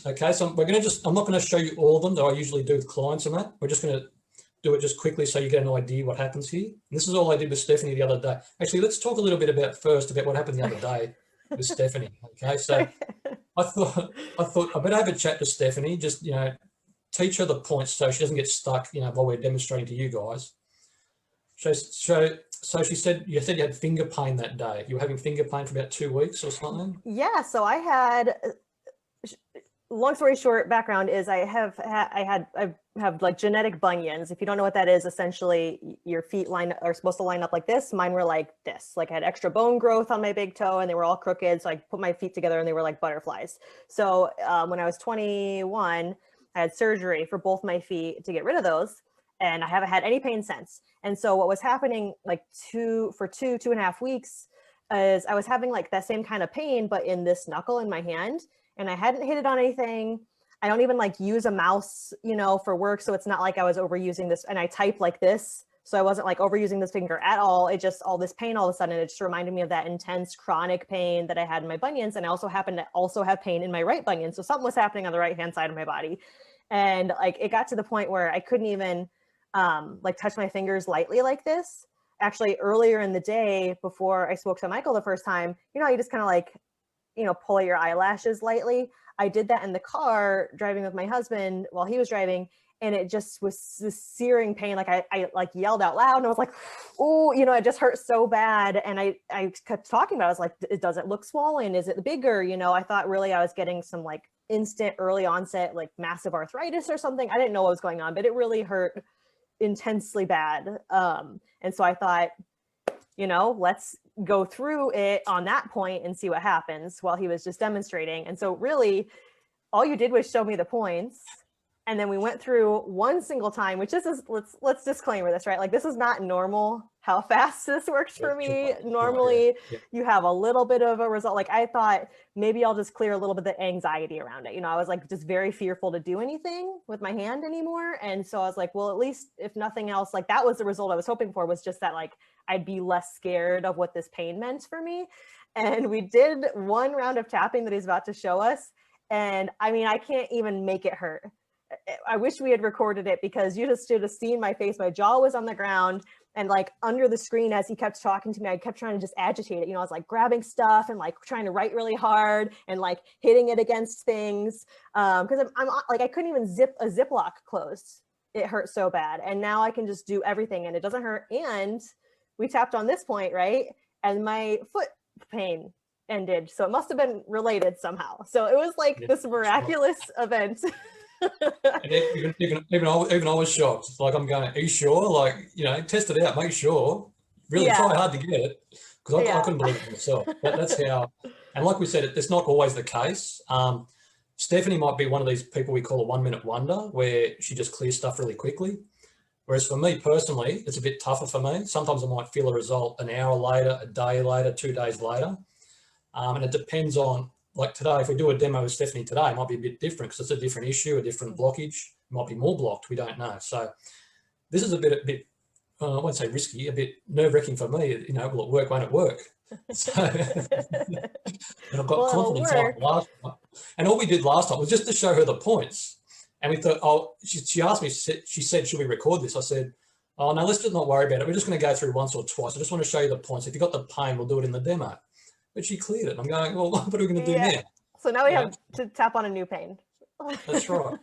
Okay, so we're going to I'm not going to show you all of them that I usually do with clients and that. We're just going to do it just quickly so you get an idea what happens here. And this is all I did with Stephanie the other day. Actually, let's talk a little bit about what happened the other day with Stephanie. Okay, so I thought I better have a chat to Stephanie, just, teach her the points so she doesn't get stuck, while we're demonstrating to you guys. So she said, you had finger pain that day. You were having finger pain for about 2 weeks or something? Yeah, so I had, long story short, background is I have like genetic bunions. If you don't know what that is, essentially your feet are supposed to line up like this. Mine were like this, like I had extra bone growth on my big toe and they were all crooked. So I put my feet together and they were like butterflies. So when I was 21, I had surgery for both my feet to get rid of those. And I haven't had any pain since. And so what was happening like two and a half weeks is I was having like that same kind of pain, but in this knuckle in my hand. And I hadn't hit it on anything. I don't even like use a mouse, for work. So it's not like I was overusing this, and I type like this. So I wasn't like overusing this finger at all. It just, all this pain all of a sudden, it just reminded me of that intense chronic pain that I had in my bunions. And I also happened to have pain in my right bunion. So something was happening on the right-hand side of my body. And like, it got to the point where I couldn't even like touch my fingers lightly like this. Actually, earlier in the day before I spoke to Michael the first time, you just kind of like, pull your eyelashes lightly. I did that in the car driving with my husband while he was driving, and it just was this searing pain. Like I like yelled out loud and I was like, oh, it just hurt so bad. And I kept talking about it. I was like, does it look swollen? Is it bigger? I thought really I was getting some like instant early onset, like massive arthritis or something. I didn't know what was going on, but it really hurt intensely bad. And so I thought, let's go through it on that point and see what happens while he was just demonstrating. And so really all you did was show me the points. And then we went through one single time, which let's disclaimer this, right? Like this is not normal how fast this works for me. Normally you have a little bit of a result. Like I thought maybe I'll just clear a little bit of the anxiety around it. I was like just very fearful to do anything with my hand anymore. And so I was like, well, at least if nothing else, like that was the result I was hoping for, was just that like I'd be less scared of what this pain meant for me. And we did one round of tapping that he's about to show us. And I mean, I can't even make it hurt. I wish we had recorded it because you just should have seen my face. My jaw was on the ground, and like under the screen as he kept talking to me, I kept trying to just agitate it. I was like grabbing stuff and like trying to write really hard and like hitting it against things. Because I'm like, I couldn't even zip a Ziploc closed. It hurt so bad. And now I can just do everything and it doesn't hurt. And we tapped on this point, right? And my foot pain ended. So it must have been related somehow. So it was like this miraculous event. And even I was shocked. Like I'm going, are you sure? Like, test it out, make sure. Really try hard to get it, because I couldn't believe it myself. That's how. And like we said, it's not always the case. Stephanie might be one of these people we call a 1 minute wonder, where she just clears stuff really quickly. Whereas for me personally, it's a bit tougher for me. Sometimes I might feel a result an hour later, a day later, 2 days later. And it depends on, like today, if we do a demo with Stephanie today, it might be a bit different because it's a different issue, a different blockage. It might be more blocked, we don't know. So this is a bit I won't say risky, a bit nerve-wracking for me. Will it work, won't it work? So, and I've got confidence like last time. And all we did last time was just to show her the points. And we thought, she asked me, she said, should we record this? I said, oh, no, let's just not worry about it. We're just going to go through once or twice. I just want to show you the points. If you've got the pain, we'll do it in the demo. But she cleared it. I'm going, well, what are we going to do now? So now we have to tap on a new pain. That's right.